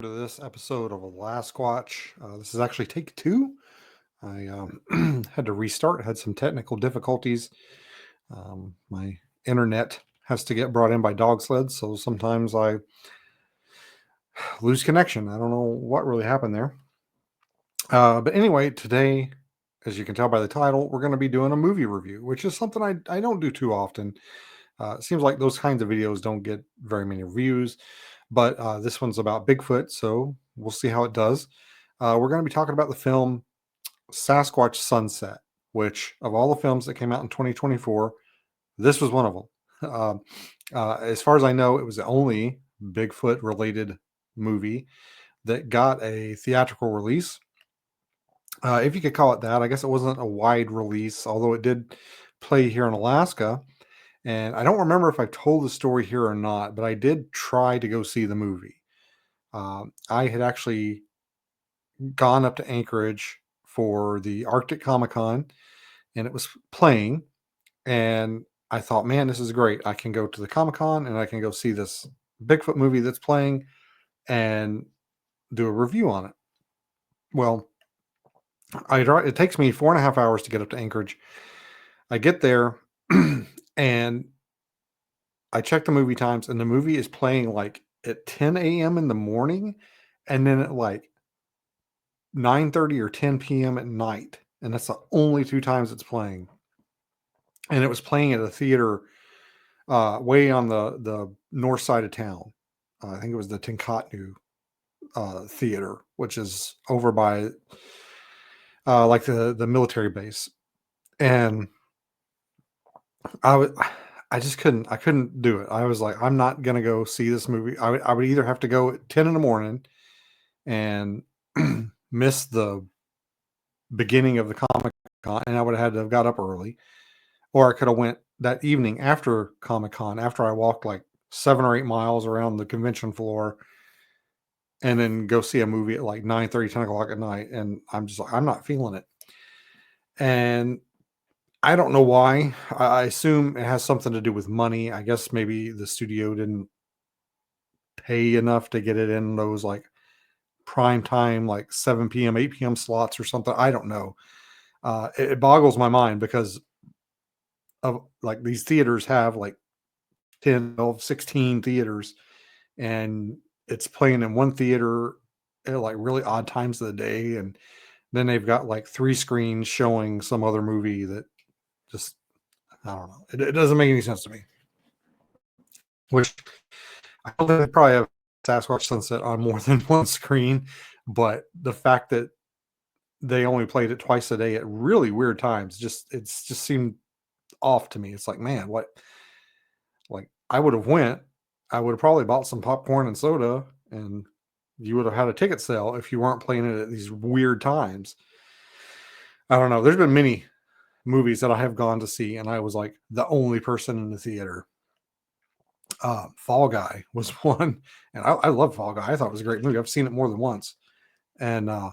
To this episode of Sasquatch. This is actually take two. I had to restart, had some technical difficulties. My internet has to get brought in by dog sleds, so sometimes I lose connection. I don't know what really happened there. But anyway, today, as you can tell by the title, we're going to be doing a movie review, which is something I don't do too often. It seems like those kinds of videos don't get very many views, but this one's about Bigfoot, so we'll see how it does. We're going to be talking about the film Sasquatch Sunset, which of all the films that came out in 2024, this was one of them. As far as I know, it was the only Bigfoot related movie that got a theatrical release. If you could call it that, I guess it wasn't a wide release, although it did play here in Alaska. And I don't remember if I told the story here or not, but I did try to go see the movie. I had actually gone up to Anchorage for the Arctic Comic Con, and it was playing. And I thought, man, this is great. I can go to the Comic Con and I can go see this Bigfoot movie that's playing and do a review on it. Well, it takes me 4.5 hours to get up to Anchorage. I get there and I check the movie times, and the movie is playing like at 10 a.m. in the morning, and then at like 9:30 or 10 p.m. at night. And that's the only two times it's playing. And it was playing at a theater way on the north side of town. I think it was the Tinkatnu Theater, which is over by like the military base. And I was I just couldn't do it. I was like, I'm not gonna go see this movie. I would either have to go at 10 in the morning and miss the beginning of the Comic Con, and I would have had to have got up early, or I could have went that evening after Comic Con, after I walked like 7 or 8 miles around the convention floor, and then go see a movie at like 9:30, 10 o'clock at night. And I'm just like, I'm not feeling it. And I don't know why. I assume it has something to do with money. I guess maybe the studio didn't pay enough to get it in those like prime time, like 7 p.m., 8 p.m. slots or something. I don't know. It boggles my mind because of like these theaters have like 10, 12, 16 theaters, and it's playing in one theater at like really odd times of the day. And then they've got like three screens showing some other movie that just, I don't know. It doesn't make any sense to me. Which I don't think they probably have Sasquatch Sunset on more than one screen, but the fact that they only played it twice a day at really weird times, it's just seemed off to me. It's like, man, what? Like I would have went. I would have probably bought some popcorn and soda, and you would have had a ticket sale if you weren't playing it at these weird times. I don't know. There's been many movies that I have gone to see, and I was like the only person in the theater. Fall Guy was one, and I love Fall Guy. I thought it was a great movie. I've seen it more than once, and I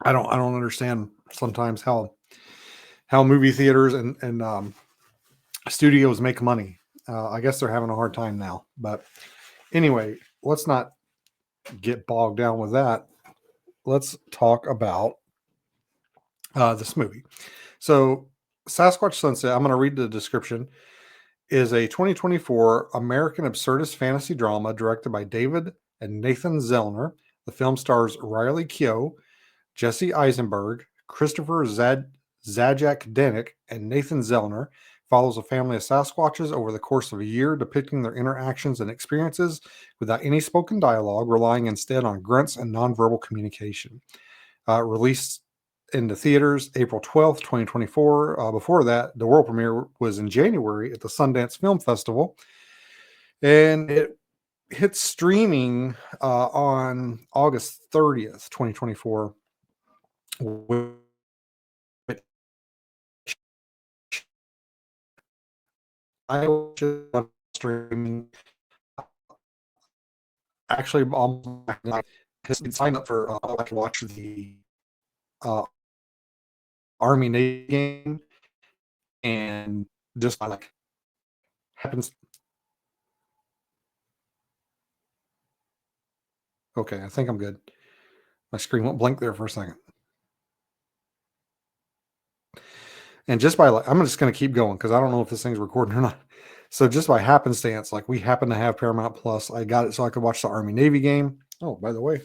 don't understand sometimes how movie theaters and studios make money. I guess they're having a hard time now. But anyway, let's not get bogged down with that. Let's talk about this movie. So, Sasquatch Sunset, I'm going to read the description, is a 2024 American absurdist fantasy drama directed by David and Nathan Zellner. The film stars Riley Keough, Jesse Eisenberg, Christopher Zajac Denick, and Nathan Zellner. Follows a family of Sasquatches over the course of a year, depicting their interactions and experiences without any spoken dialogue, relying instead on grunts and nonverbal communication. Released into theaters April 12th, 2024. Before that, the world premiere was in January at the Sundance Film Festival. And it hit streaming on August 30th, 2024. I watched it on streaming actually almost signed up for I can watch the uh, Army Navy game, and just like happens Okay, I think I'm good. My screen went blank there for a second. And just by like, I'm just going to keep going because I don't know if this thing's recording or not. So just by happenstance, like we happen to have Paramount Plus. I got it so I could watch the Army Navy game. Oh, by the way,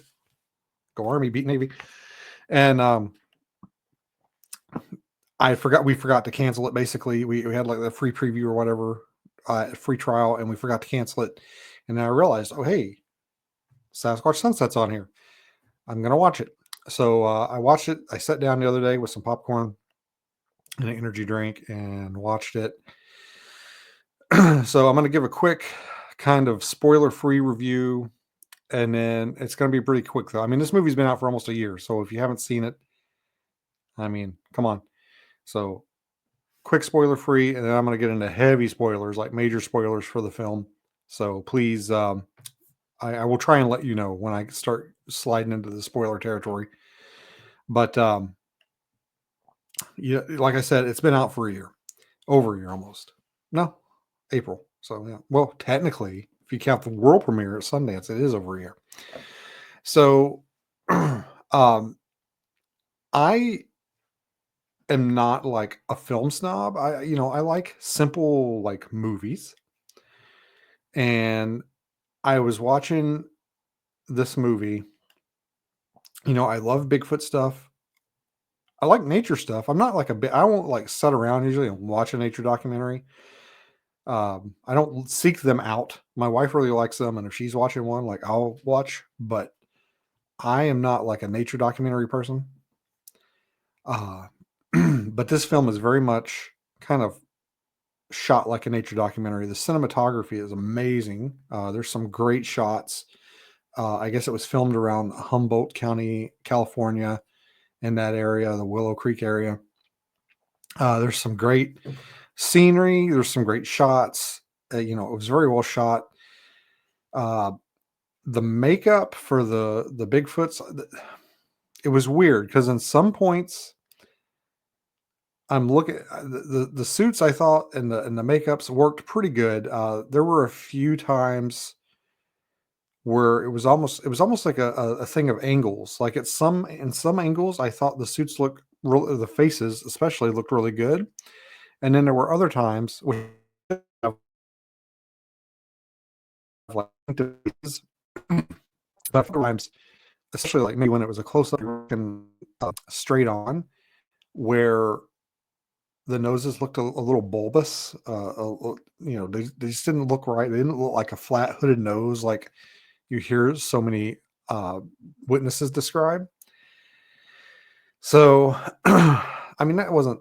go Army, beat Navy. And we forgot to cancel it. Basically, we had like the free preview or whatever, free trial, and we forgot to cancel it. And then I realized, oh hey, Sasquatch Sunset's on here. I'm gonna watch it. So I watched it. I sat down the other day with some popcorn and an energy drink and watched it. So I'm going to give a quick kind of spoiler-free review, and then it's going to be pretty quick though. I mean, this movie's been out for almost a year, so if you haven't seen it, I mean, come on. So quick spoiler-free, and then I'm going to get into heavy spoilers, like major spoilers for the film. So please, I will try and let you know when I start sliding into the spoiler territory. But yeah, like I said, it's been out for a year, over a year almost. No, April. So yeah, well, technically, if you count the world premiere at Sundance, it is over a year. So, I am not like a film snob. I like simple like movies, and I was watching this movie. I love Bigfoot stuff. I like nature stuff. I'm not like a bit. I won't like sit around usually and watch a nature documentary. I don't seek them out. My wife really likes them, and if she's watching one, like I'll watch. But I am not like a nature documentary person. Uh, but this film is very much kind of shot like a nature documentary. The cinematography is amazing. There's some great shots. I guess it was filmed around Humboldt County, California, in that area, the Willow Creek area. There's some great scenery. There's some great shots. It was very well shot. Uh, the makeup for the Bigfoots, it was weird because in some points I'm looking the suits I thought and the makeups worked pretty good. There were a few times where it was almost like a thing of angles. Like in some angles, I thought the suits looked real, the faces especially looked really good, and then there were other times which like but other times, especially like maybe when it was a close up straight on, where the noses looked a little bulbous. They just didn't look right. They didn't look like a flat hooded nose like you hear so many uh, witnesses describe. So, I mean, that wasn't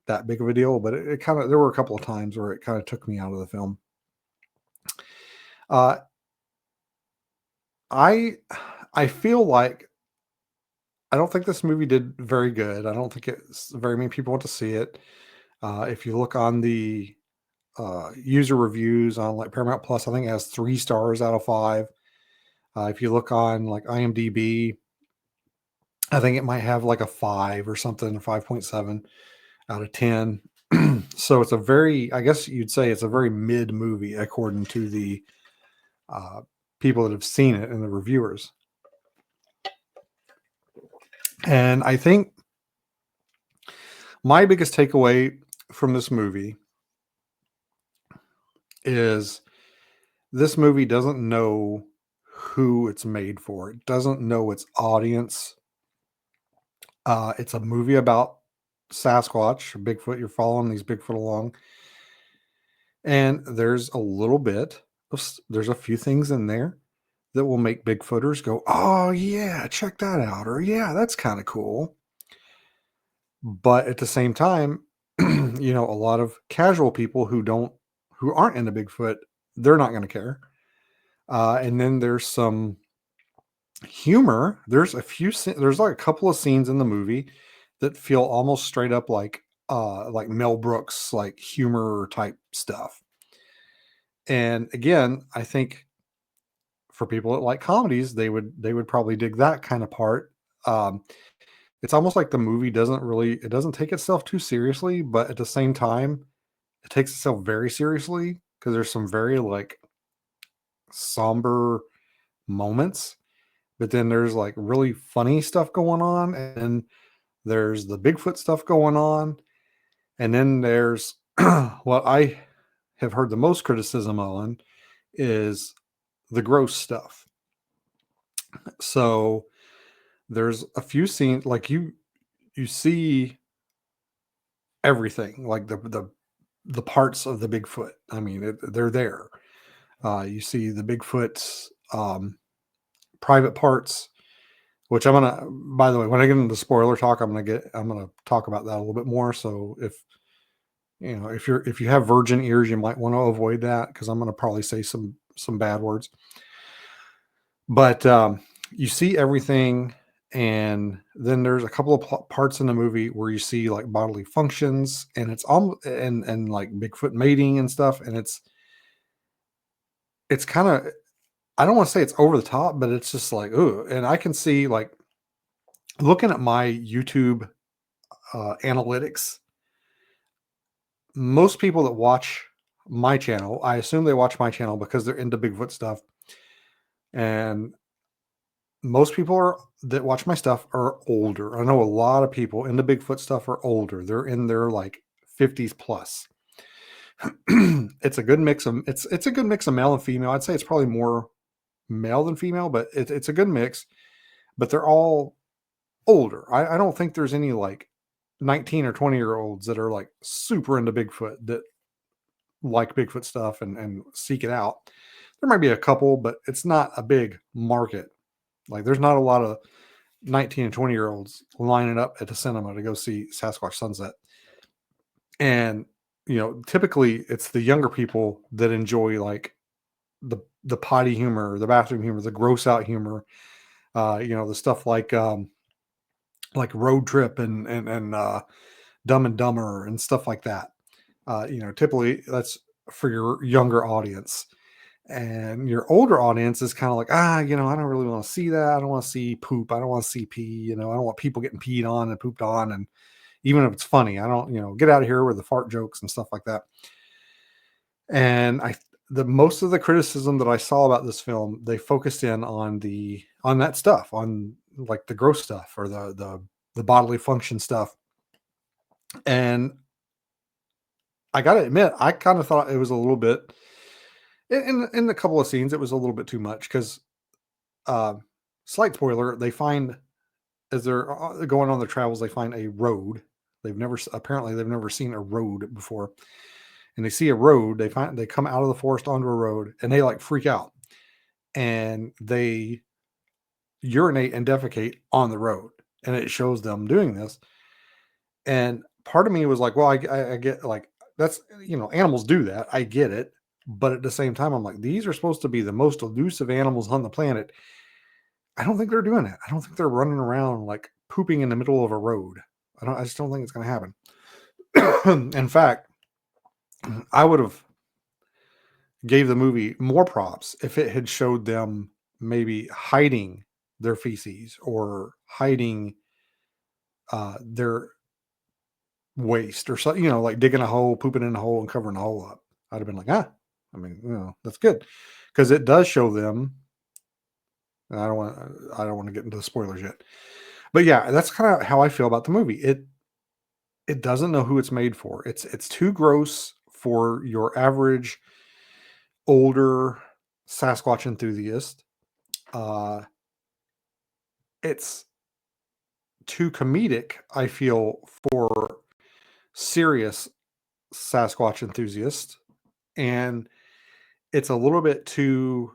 that big of a deal, but it kind of there were a couple of times where it kind of took me out of the film. Uh, I I feel like I don't think this movie did very good. I don't think it's very many people want to see it. If you look on the user reviews on like Paramount Plus, I think it has 3 stars out of 5. If you look on like IMDb, I think it might have like a 5 or something, 5.7 out of 10. So it's a very, I guess you'd say it's a very mid movie according to the uh, people that have seen it and the reviewers. And I think my biggest takeaway from this movie is this movie doesn't know who it's made for. It doesn't know its audience. It's a movie about Sasquatch, Bigfoot. You're following these Bigfoot along, and there's a few things in there that will make Bigfooters go, "Oh yeah, check that out," or "Yeah, that's kind of cool." But at the same time, a lot of casual people who aren't into Bigfoot, they're not going to care. And then there's some humor. There's like a couple of scenes in the movie that feel almost straight up like Mel Brooks like humor type stuff. And again, I think for people that like comedies, they would probably dig that kind of part. Um, it's almost like the movie it doesn't take itself too seriously, but at the same time, it takes itself very seriously because there's some very like somber moments. but then there's like really funny stuff going on, and then there's the Bigfoot stuff going on, and then there's what I have heard the most criticism on is the gross stuff. So there's a few scenes like you see everything, like the parts of the Bigfoot. I mean, they're there. You see the Bigfoot's private parts, which I'm gonna. By the way, when I get into the spoiler talk, I'm gonna talk about that a little bit more. So if you have virgin ears, you might want to avoid that because I'm gonna probably say some bad words. But you see everything, and then there's a couple of parts in the movie where you see like bodily functions, and it's almost and like Bigfoot mating and stuff, and it's kind of, I don't want to say it's over the top, but it's just like, ooh. And I can see, like, looking at my YouTube analytics, most people that watch my channel, I assume they watch my channel because they're into Bigfoot stuff. And most people that watch my stuff are older. I know a lot of people into Bigfoot stuff are older. They're in their like 50s plus. It's a good mix of it's a good mix of male and female. I'd say it's probably more male than female, but it's a good mix. But they're all older. I don't think there's any like 19 or 20-year-olds that are like super into Bigfoot that like Bigfoot stuff and seek it out. There might be a couple, but it's not a big market. Like there's not a lot of 19 and 20-year-olds lining up at the cinema to go see Sasquatch Sunset. And typically it's the younger people that enjoy like the potty humor, the bathroom humor, the gross out humor, the stuff like Road Trip and Dumb and Dumber and stuff like that. Typically that's for your younger audience, and your older audience is kind of like, I don't really want to see that. I don't want to see poop. I don't want to see pee. I don't want people getting peed on and pooped on. And even if it's funny, I don't, get out of here with the fart jokes and stuff like that. And the most of the criticism that I saw about this film, they focused in on that stuff, on like the gross stuff or the bodily function stuff. And I got to admit, I kind of thought it was a little bit in a couple of scenes, it was a little bit too much because, slight spoiler, they find as they're going on their travels, they find a road. Apparently they've never seen a road before, and they see a road. They come out of the forest onto a road, and they like freak out, and they urinate and defecate on the road, and it shows them doing this. And part of me was like, well, I get, like, that's, animals do that. I get it. But at the same time, I'm like, these are supposed to be the most elusive animals on the planet. I don't think they're doing it. I don't think they're running around like pooping in the middle of a road. I just don't think it's going to happen. In fact, I would have gave the movie more props if it had showed them maybe hiding their feces or hiding their waste or something, like digging a hole, pooping in a hole and covering the hole up. I'd have been like, I mean, that's good because it does show them. I don't want to get into the spoilers yet, but yeah, that's kind of how I feel about the movie. It doesn't know who it's made for. It's too gross for your average older Sasquatch enthusiast. It's too comedic, I feel, for serious Sasquatch enthusiasts, and it's a little bit too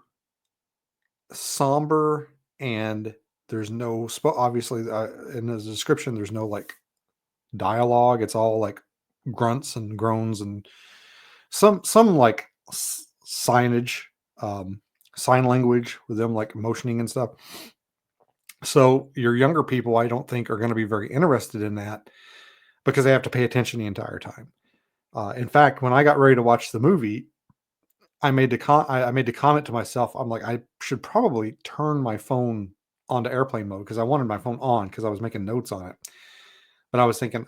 somber, and there's no obviously in the description there's no like dialogue. It's all like grunts and groans and some like signage, sign language with them like motioning and stuff. So your younger people, I don't think, are going to be very interested in that because they have to pay attention the entire time. In fact, when I got ready to watch the movie, I made the comment to myself. I'm like, I should probably turn my phone onto airplane mode because I wanted my phone on because I was making notes on it. But I was thinking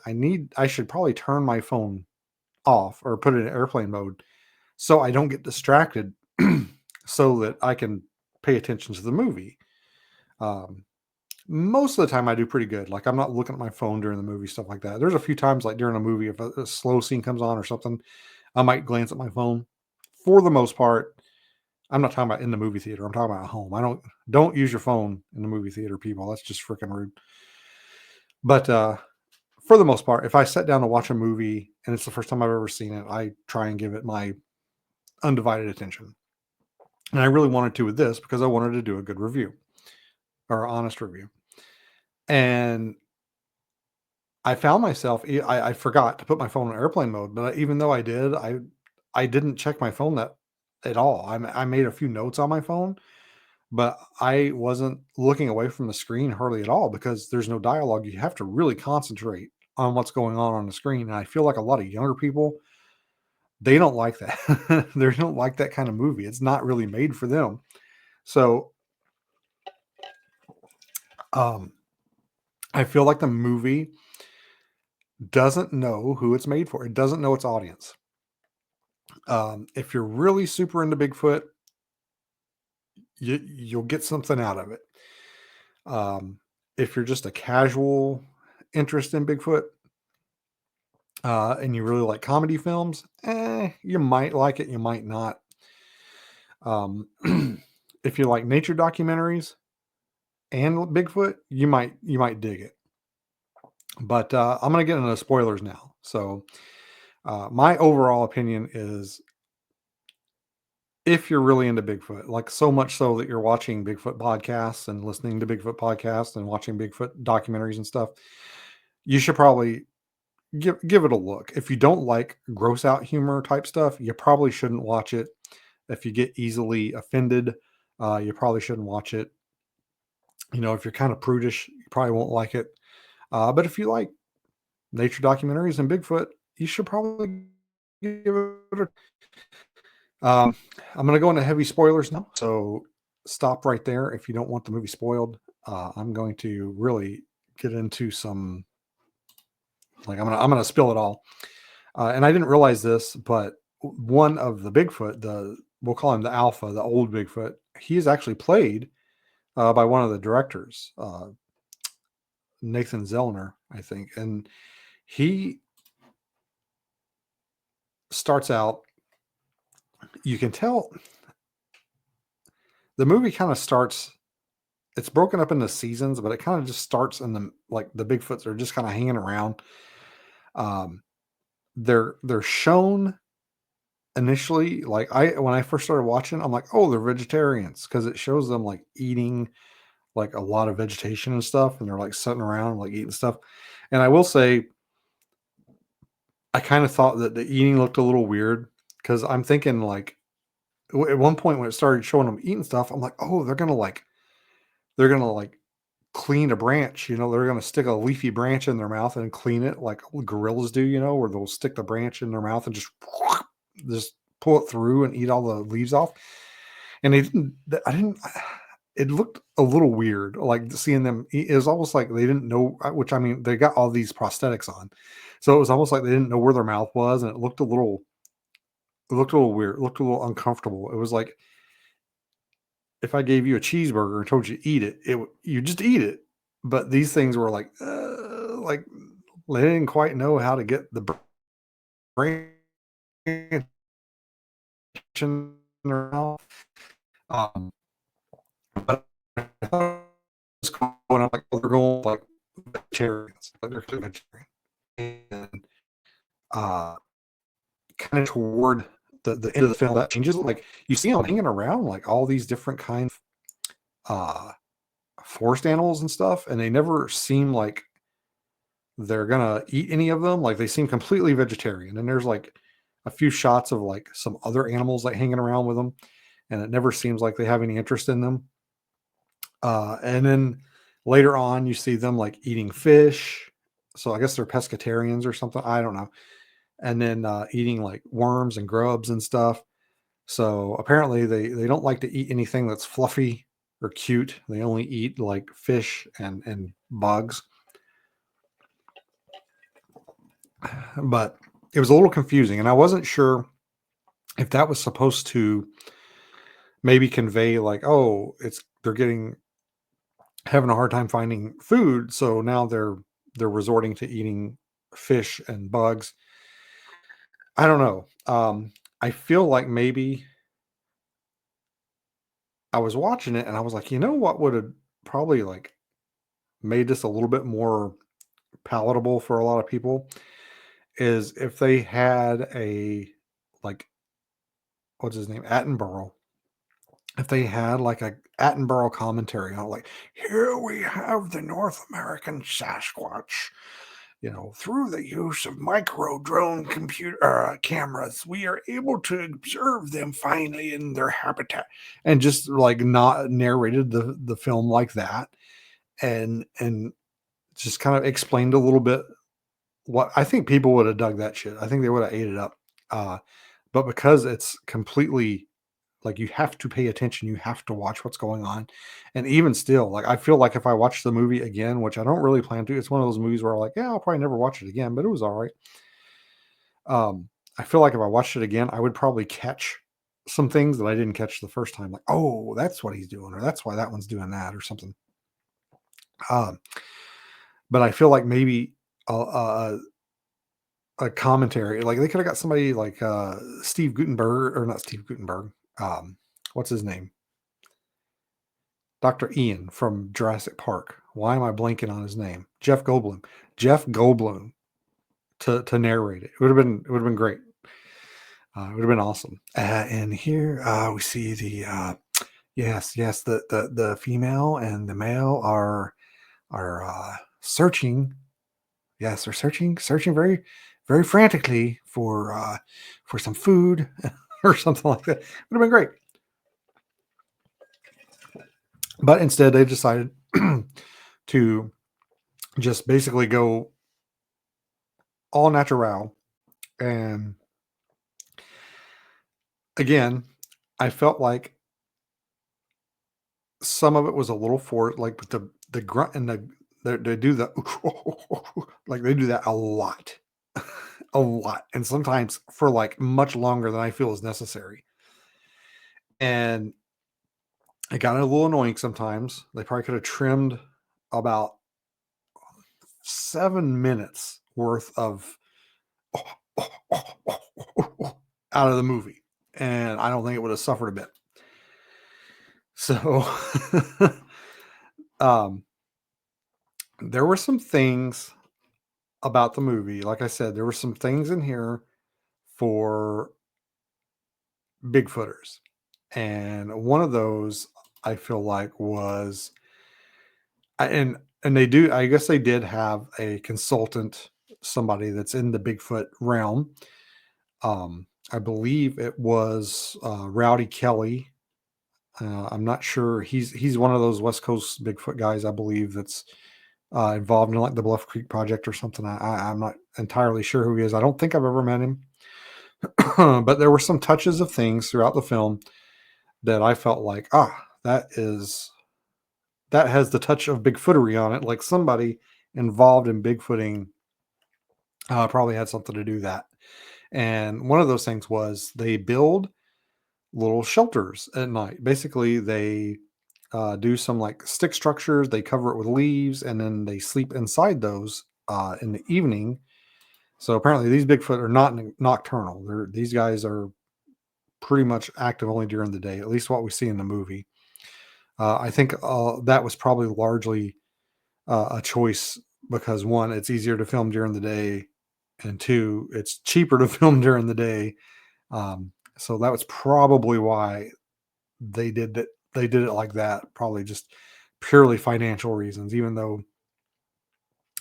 I should probably turn my phone off or put it in airplane mode so I don't get distracted so that I can pay attention to the movie. Um, Most of the time I do pretty good. Like I'm not looking at my phone during the movie, stuff like that. There's a few times like during a movie, if a slow scene comes on or something, I might glance at my phone. For the most part, I'm not talking about in the movie theater. I'm talking about at home. I don't use your phone in the movie theater, people. That's just freaking rude. But for the most part, if I sat down to watch a movie and it's the first time I've ever seen it, I try and give it my undivided attention. And I really wanted to with this because I wanted to do a good review or honest review. And I found myself, I forgot to put my phone in airplane mode, but even though I did, I didn't check my phone that at all. I made a few notes on my phone, but I wasn't looking away from the screen hardly at all because there's no dialogue. You have to really concentrate on what's going on the screen. And I feel like a lot of younger people, they don't like that. They don't like that kind of movie. It's not really made for them. So um, I feel like the movie doesn't know who it's made for. It doesn't know its audience. If you're really super into Bigfoot, you'll get something out of it. Um, if you're just a casual interest in Bigfoot, and you really like comedy films, you might like it, you might not. Um, if you like nature documentaries and Bigfoot, you might dig it. But I'm gonna get into spoilers now. So my overall opinion is if you're really into Bigfoot, like so much so that you're watching Bigfoot podcasts and listening to Bigfoot podcasts and watching Bigfoot documentaries and stuff, you should probably give it a look. If you don't like gross out humor type stuff, you probably shouldn't watch it. If you get easily offended, you probably shouldn't watch it. If you're kind of prudish, you probably won't like it. But if you like nature documentaries and Bigfoot, you should probably give it a I'm going to go into heavy spoilers now. So stop right there if you don't want the movie spoiled. I'm going to really get into some, like, I'm going to spill it all. And I didn't realize this, but one of the Bigfoot, we'll call him the Alpha, the old Bigfoot, he is actually played by one of the directors, Nathan Zellner, I think. And he starts out, you can tell the movie kind of starts, it's broken up into seasons, but it kind of just starts in the Bigfoots are just kind of hanging around. Um, they're shown initially, like when I first started watching, I'm like, oh, they're vegetarians because it shows them like eating like a lot of vegetation and stuff, and they're like sitting around like eating stuff. And I will say, I kind of thought that the eating looked a little weird because I'm thinking like at one point when it started showing them eating stuff, I'm like, oh, they're gonna like clean a branch, they're gonna stick a leafy branch in their mouth and clean it like gorillas do, where they'll stick the branch in their mouth and just pull it through and eat all the leaves off. And they didn't. I didn't. It looked a little weird, like seeing them. It was almost like they didn't know. Which I mean, they got all these prosthetics on, so it was almost like they didn't know where their mouth was, and it looked a little. It looked a little weird. It looked a little uncomfortable. It was like if I gave you a cheeseburger and told you to eat it, you just eat it. But these things were like they didn't quite know how to get the branch in their mouth. Um, but I thought it was cool, and I'm like, well, they're going like vegetarians, like they're clearly vegetarian. And uh, kind of toward the end of the film, that changes. Like you see them hanging around, like all these different kinds of forest animals and stuff, and they never seem like they're gonna eat any of them. Like they seem completely vegetarian. And there's like a few shots of like some other animals like hanging around with them, and it never seems like they have any interest in them. And then later on, you see them like eating fish. So I guess they're pescatarians or something. I don't know. And then eating like worms and grubs and stuff. So apparently they don't like to eat anything that's fluffy or cute. They only eat like fish and bugs. But it was a little confusing, and I wasn't sure if that was supposed to maybe convey like, oh, they're getting having a hard time finding food, so now they're resorting to eating fish and bugs. I don't know. I feel like maybe I was watching it and I was like, you know what would have probably like made this a little bit more palatable for a lot of people is if they had a like what's his name Attenborough. If they had like a Attenborough commentary on like, here we have the North American Sasquatch. Through the use of micro drone computer cameras, we are able to observe them finally in their habitat, and just like not narrated the film like that, and just kind of explained a little bit what I think people would have dug that shit. I think they would have ate it up. Uh, but because it's completely like you have to pay attention, you have to watch what's going on. And even still, like I feel like if I watch the movie again, which I don't really plan to, it's one of those movies where I'm like, yeah, I'll probably never watch it again, but it was all right. I feel like if I watched it again, I would probably catch some things that I didn't catch the first time. Like, oh, that's what he's doing, or that's why that one's doing that, or something. Um, but I feel like maybe a commentary, like they could have got somebody like Steve Gutenberg, or not Steve Gutenberg. What's his name? Dr. Ian from Jurassic Park. Why am I blanking on his name? Jeff Goldblum. Jeff Goldblum to narrate it. It would have been great. It would have been awesome. And here we see the yes, the female and the male are searching. Yes, they're searching very very frantically for some food or something like that. It would have been great. But instead they decided to just basically go all natural. And again, I felt like some of it was a little for like with the grunt and they do the like they do that a lot, a lot, and sometimes for like much longer than I feel is necessary. And it got a little annoying sometimes. They probably could have trimmed about 7 minutes worth of out of the movie, and I don't think it would have suffered a bit. So, um, there were some things about the movie. Like I said, there were some things in here for Bigfooters. And one of those I feel like was and they do I guess they did have a consultant, somebody that's in the Bigfoot realm. I believe it was Rowdy Kelly. I'm not sure. He's one of those West Coast Bigfoot guys, I believe, that's involved in like the Bluff Creek Project or something. I'm not entirely sure who he is. I don't think I've ever met him, but there were some touches of things throughout the film that I felt like, that has the touch of Bigfootery on it. Like somebody involved in Bigfooting probably had something to do that. And one of those things was they build little shelters at night. Basically, they do some like stick structures. They cover it with leaves, and then they sleep inside those in the evening. So apparently, these Bigfoot are not nocturnal. These guys are pretty much active only during the day. At least what we see in the movie. I think that was probably largely a choice because one, it's easier to film during the day, and two, it's cheaper to film during the day. So that was probably why they did it. They did it like that, probably just purely financial reasons. Even though,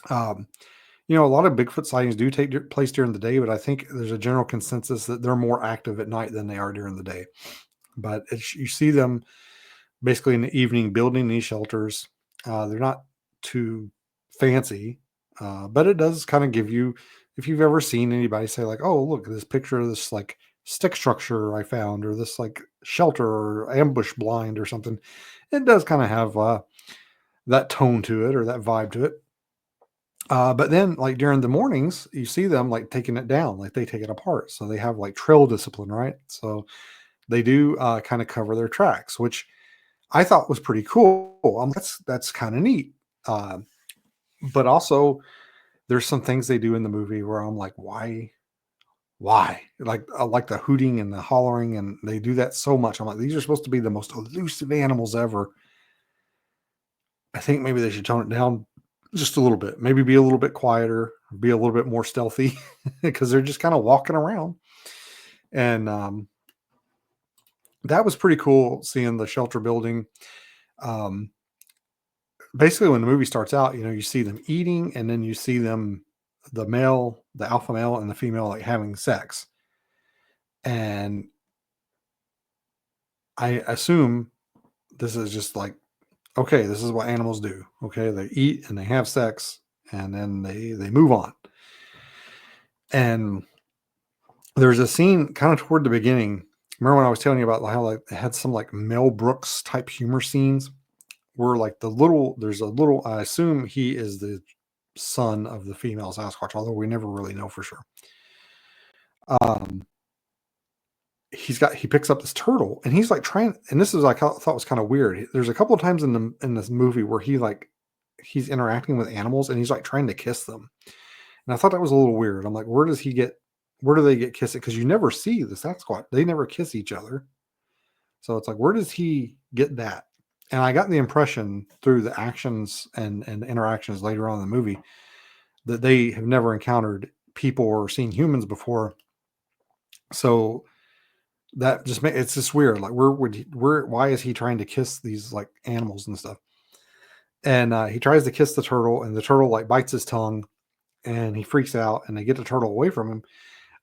um, a lot of Bigfoot sightings do take place during the day, but I think there's a general consensus that they're more active at night than they are during the day. But you see them basically in the evening building these shelters. They're not too fancy, but it does kind of give you, if you've ever seen anybody say like, oh, look at this picture of this like stick structure I found, or this like shelter or ambush blind or something, it does kind of have that tone to it or that vibe to it. But then like during the mornings, you see them like taking it down, like they take it apart. So they have like trail discipline, right? So they do kind of cover their tracks, which I thought was pretty cool. That's kind of neat. Uh, but also, there's some things they do in the movie where I'm like, why? Why? Like I like the hooting and the hollering, and they do that so much. I'm like, these are supposed to be the most elusive animals ever. I think maybe they should tone it down just a little bit. Maybe be a little bit quieter, be a little bit more stealthy, because they're just kind of walking around. And that was pretty cool seeing the shelter building. Um, Basically, when the movie starts out, you see them eating, and then you see them, the alpha male and the female, like having sex. And I assume this is just like, okay, this is what animals do. Okay, they eat and they have sex, and then they move on. And there's a scene kind of toward the beginning. Remember when I was telling you about how like they had some like Mel Brooks type humor scenes where like there's a little, I assume he is the son of the female Sasquatch, although we never really know for sure. Um, he picks up this turtle and he's like trying, and this is like I thought was kind of weird. There's a couple of times in this movie where he's interacting with animals and he's like trying to kiss them. And I thought that was a little weird. I'm like, where do they get kissing? Because you never see the Sasquatch. They never kiss each other. So it's like, where does he get that? And I got the impression through the actions and interactions later on in the movie that they have never encountered people or seen humans before. So that just it's just weird. Like, why is he trying to kiss these like animals and stuff? And he tries to kiss the turtle, and the turtle like bites his tongue, and he freaks out, and they get the turtle away from him.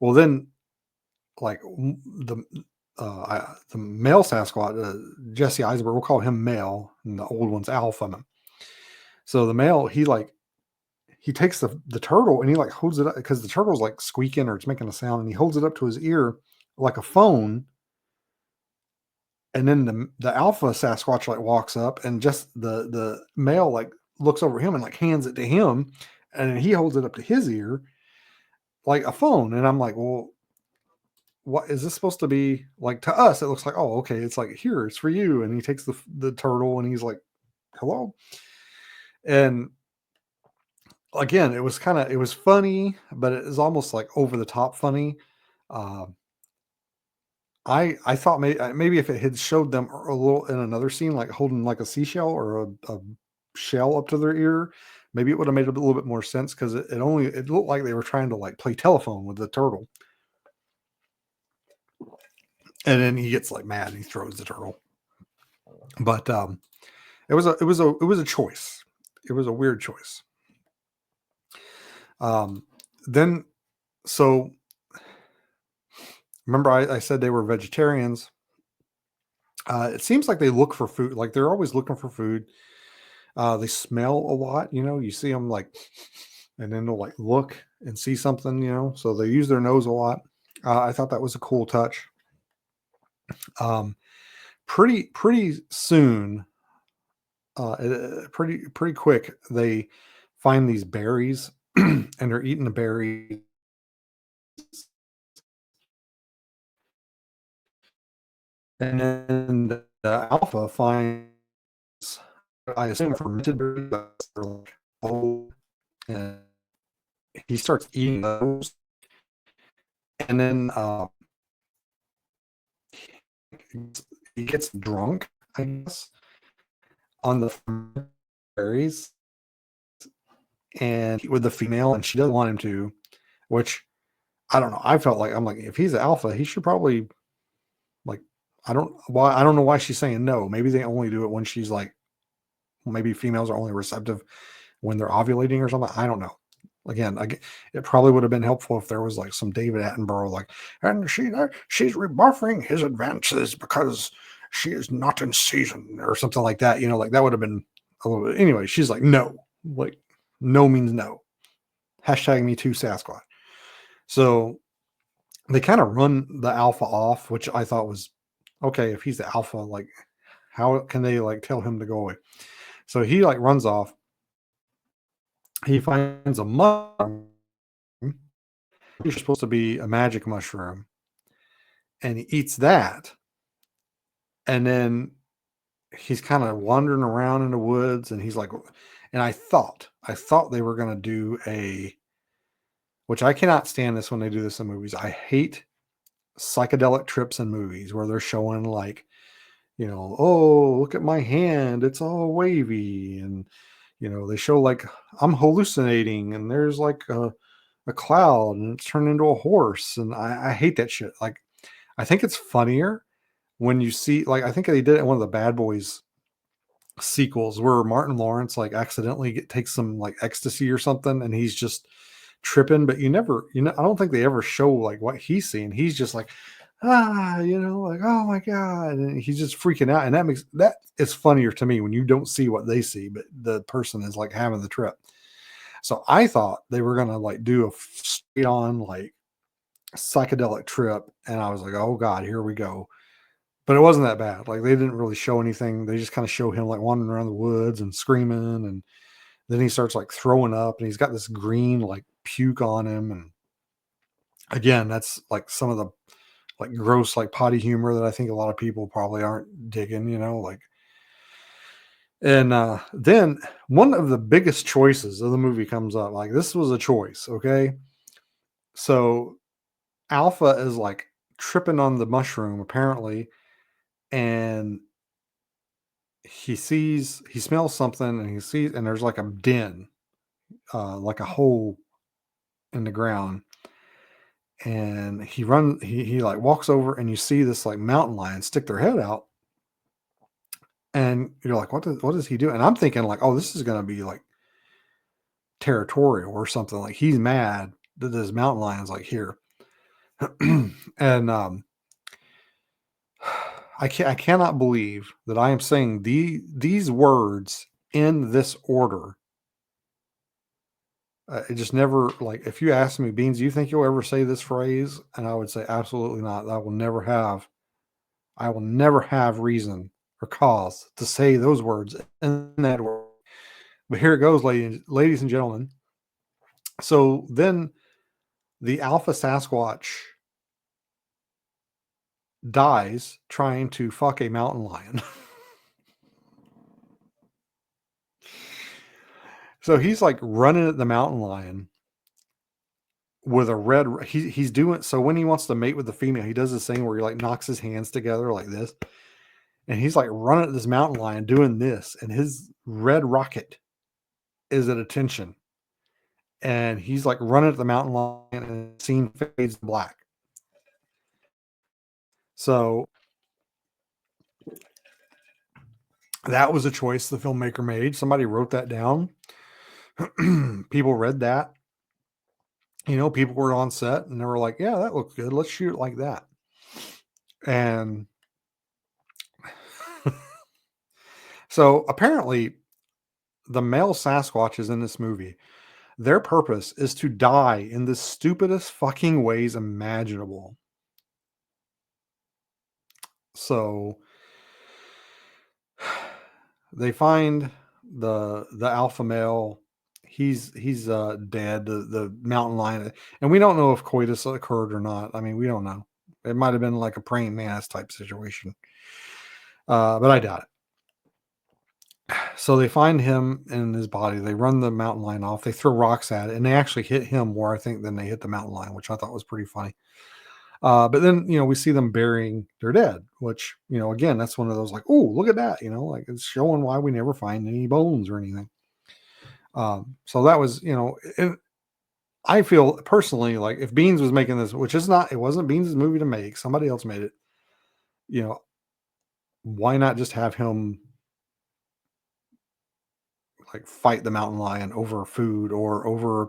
Well, then like the male Sasquatch, Jesse Eisenberg, we'll call him male, and the old one's alpha. So the male, he takes the turtle and he like holds it up because the turtle's like squeaking or it's making a sound, and he holds it up to his ear like a phone. And then the alpha Sasquatch like walks up, and just the male like looks over him and like hands it to him, and then he holds it up to his ear like a phone. And I'm like, well, what is this supposed to be? Like, to us it looks like, oh, okay, it's like, here, it's for you. And he takes the turtle and he's like, hello. And again, it was funny, but it was almost like over the top funny. uh, I thought maybe if it had showed them a little in another scene, like holding like a seashell or a shell up to their ear, maybe it would have made a little bit more sense, because it looked like they were trying to like play telephone with the turtle. And then he gets like mad and he throws the turtle. But it was a choice. It was a weird choice. Um, then so remember I said they were vegetarians. It seems like they look for food. Like they're always looking for food. They smell a lot. You see them like, and then they'll like look and see something. So they use their nose a lot. I thought that was a cool touch. Um, pretty soon, pretty quick, they find these berries and they're eating the berries. And then the alpha finds, I assume, fermented berries that are like old, and he starts eating those. And then he gets drunk, I guess, on the berries, and with the female, and she doesn't want him to, which I don't know. I felt like, I'm like, if he's an alpha, he should probably like, I don't know why she's saying no. Maybe they only do it when she's like, maybe females are only receptive when they're ovulating or something. I don't know. Again, it probably would have been helpful if there was like some David Attenborough, like, and she's rebuffing his advances because she is not in season or something like that. Like that would have been a little bit. Anyway, she's like, no, like no means no. Hashtag me too, Sasquatch. So they kind of run the alpha off, which I thought was okay. If he's the alpha, like, how can they like tell him to go away? So he like runs off. He finds a mushroom. It's supposed to be a magic mushroom, and he eats that. And then he's kind of wandering around in the woods, and he's like, and I thought they were gonna do a, which I cannot stand this when they do this in movies. I hate psychedelic trips in movies where they're showing like, oh, look at my hand, it's all wavy, and they show like I'm hallucinating, and there's like a cloud, and it's turned into a horse, and I hate that shit. Like, I think it's funnier when you see, like, I think they did it in one of the Bad Boys sequels where Martin Lawrence like accidentally takes some like ecstasy or something, and he's just tripping, but I don't think they ever show like what he's seeing. He's just like, like, oh my God. And he's just freaking out. And that is funnier to me when you don't see what they see, but the person is like having the trip. So I thought they were going to like do a straight on like psychedelic trip. And I was like, oh God, here we go. But it wasn't that bad. Like, they didn't really show anything. They just kind of show him like wandering around the woods and screaming. And then he starts like throwing up, and he's got this green like puke on him. And again, that's like some of the like gross, like potty humor that I think a lot of people probably aren't digging, like, and then one of the biggest choices of the movie comes up. Like, this was a choice. Okay. So Alpha is like tripping on the mushroom apparently, and he smells something, and and there's like a den, like a hole in the ground, and he like walks over, and you see this like mountain lion stick their head out, and you're like, what does he do? And I'm thinking like, oh, this is gonna be like territorial or something. Like, he's mad that this mountain lion's like here. And I cannot believe that I am saying these words in this order. It just never, like, if you ask me, Beans, do you think you'll ever say this phrase? And I would say, absolutely not. I will never have reason or cause to say those words in that order. But here it goes, ladies and gentlemen. So then the alpha Sasquatch dies trying to fuck a mountain lion. So he's like running at the mountain lion with a he's doing, so when he wants to mate with the female, he does this thing where he like knocks his hands together like this, and he's like running at this mountain lion doing this, and his red rocket is at attention, and he's like running at the mountain lion, and the scene fades to black. So that was a choice the filmmaker made. Somebody wrote that down. People read that. People were on set, and they were like, yeah, that looks good. Let's shoot it like that. And so apparently the male Sasquatches in this movie, their purpose is to die in the stupidest fucking ways imaginable. So they find the alpha male. He's dead. The mountain lion, and we don't know if coitus occurred or not. I mean, we don't know. It might have been like a praying mantis type situation, but I doubt it. So they find him in his body. They run the mountain lion off. They throw rocks at it, and they actually hit him more, I think, than they hit the mountain lion, which I thought was pretty funny. But then, we see them burying their dead, which, again, that's one of those like, oh, look at that, like, it's showing why we never find any bones or anything. So that was, I feel personally like if Beans was making this, which is not, it wasn't Beans' movie to make, somebody else made it, why not just have him like fight the mountain lion over food, or over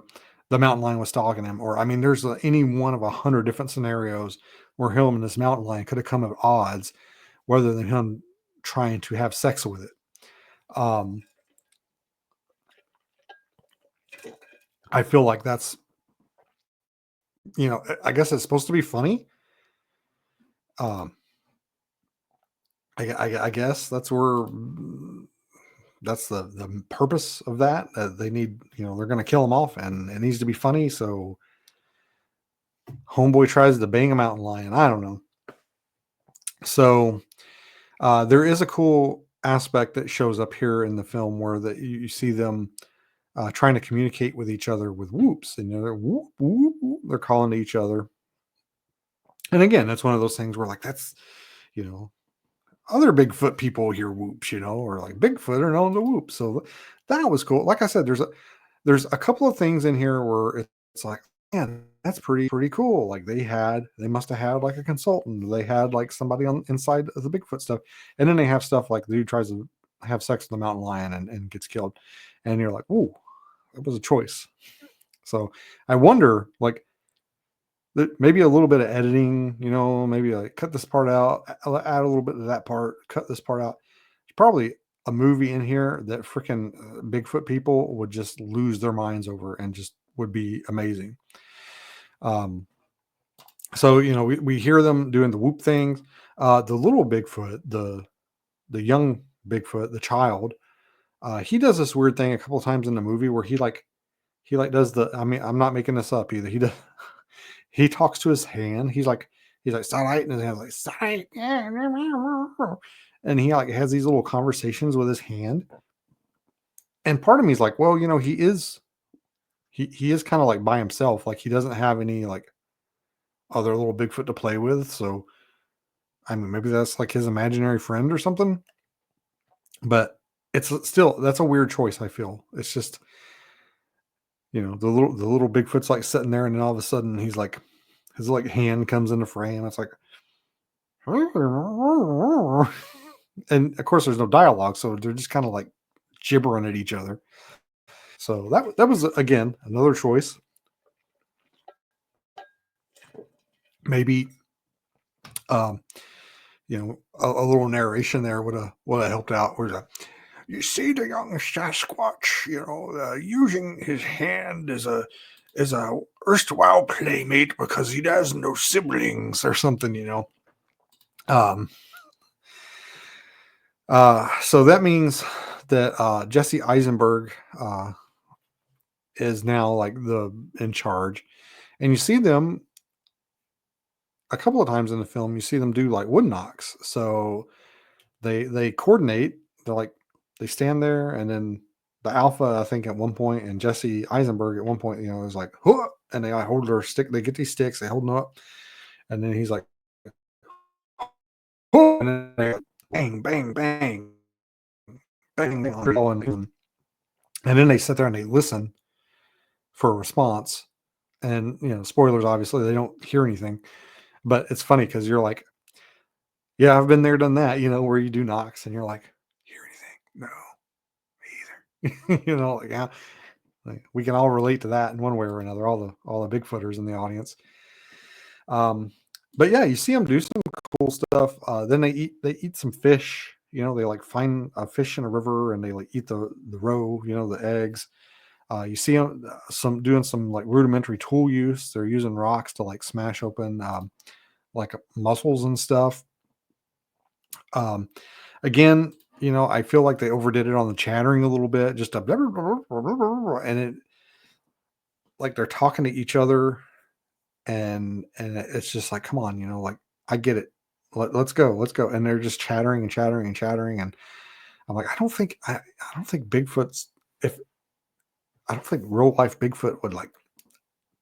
the mountain lion was stalking him, or I mean, there's any one of 100 different scenarios where him and this mountain lion could have come at odds, rather than him trying to have sex with it. I feel like that's, I guess it's supposed to be funny. I guess that's where, that's the purpose of that. They need, they're going to kill him off, and it needs to be funny. So homeboy tries to bang a mountain lion. I don't know. So there is a cool aspect that shows up here in the film where you see them trying to communicate with each other with whoops, and they're whoop, whoop, whoop, they're calling to each other. And again, that's one of those things where like that's you know other Bigfoot people hear whoops, or like Bigfoot are known to whoop. So that was cool. Like I said, there's a couple of things in here where it's like, man, that's pretty cool. Like they must have had like a consultant. They had like somebody on inside of the Bigfoot stuff. And then they have stuff like the dude tries to have sex with the mountain lion and gets killed. And you're like, ooh, that was a choice. So I wonder, like, maybe a little bit of editing, maybe like cut this part out, add a little bit of that part, cut this part out. It's probably a movie in here that freaking Bigfoot people would just lose their minds over and just would be amazing. Um, so we hear them doing the whoop things. The little Bigfoot, the young Bigfoot, the child, he does this weird thing a couple of times in the movie where he does the. I mean, I'm not making this up either. He does. He talks to his hand. He's like starlight, and his hand's like starlight, and he like has these little conversations with his hand. And part of me is like, well, he is kind of like by himself. Like he doesn't have any like other little Bigfoot to play with. So I mean, maybe that's like his imaginary friend or something. But it's still that's a weird choice. I feel it's just the little Bigfoot's like sitting there, and then all of a sudden he's like his like hand comes into frame. It's like, and of course there's no dialogue, so they're just kind of like gibbering at each other. So that was again another choice. Maybe um, a little narration there would have helped out. You see the young Sasquatch, using his hand as a erstwhile playmate because he has no siblings or something. Um, so that means that Jesse Eisenberg is now like the in charge, and you see them a couple of times in the film. You see them do like wood knocks, so they coordinate. They're like they stand there, and then the alpha, I think, at one point, and Jesse Eisenberg at one point, is like, "Huh," and they like, hold their stick. They get these sticks, they hold them up, and then he's like, "Huh," and then they like, bang, bang, bang, bang, bang, and then they sit there and they listen for a response. And spoilers, obviously, they don't hear anything, but it's funny because you're like, yeah, I've been there, done that, where you do knocks and you're like, hear anything? No, me either. Like, yeah, like, we can all relate to that in one way or another. All the Bigfooters in the audience. But yeah, you see them do some cool stuff. Then they eat some fish. They like find a fish in a river and they like eat the roe. The eggs. You see them doing some like rudimentary tool use. They're using rocks to like smash open like mussels and stuff. Again, I feel like they overdid it on the chattering a little bit, just a blah, blah, blah, blah, blah, blah, and it like they're talking to each other, and it's just like, come on, like I get it. Let's go, and they're just chattering and chattering and chattering, and I'm like, I don't think Bigfoot's if I don't think real life Bigfoot would like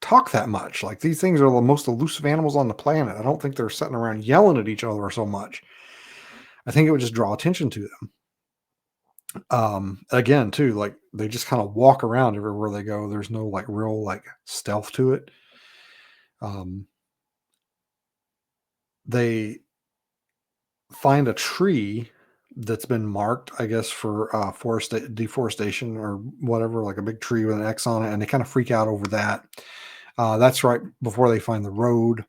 talk that much. Like these things are the most elusive animals on the planet. I don't think they're sitting around yelling at each other so much. I think it would just draw attention to them. Again, too, like they just kind of walk around everywhere they go. There's no like real like stealth to it. Um, they find a tree that's been marked, I guess, for forest deforestation or whatever, like a big tree with an X on it, and they kind of freak out over that. That's right before they find the road.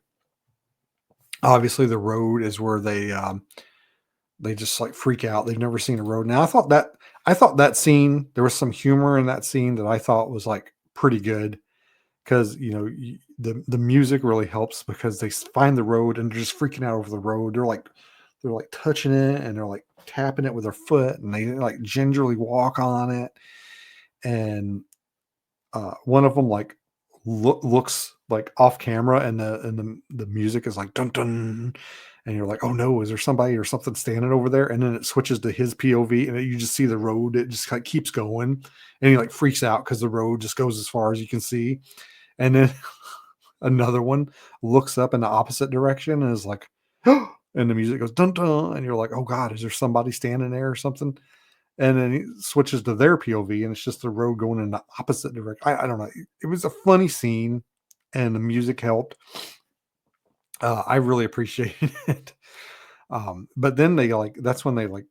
Obviously, the road is where they just like freak out. They've never seen a road. Now, I thought that scene, there was some humor in that scene that I thought was like pretty good because the music really helps because they find the road and they're just freaking out over the road. They're like touching it and they're like tapping it with their foot and they like gingerly walk on it. And one of them like looks like off camera, and the music is like dun dun, and you're like, oh no, is there somebody or something standing over there? And then it switches to his POV, and you just see the road. It just like keeps going, and he like freaks out because the road just goes as far as you can see. And then another one looks up in the opposite direction and is like, and the music goes dun dun, and you're like, oh god, is there somebody standing there or something? And then he switches to their POV, and it's just the road going in the opposite direction. I don't know. It was a funny scene, and the music helped. I really appreciated it. But then they like that's when they like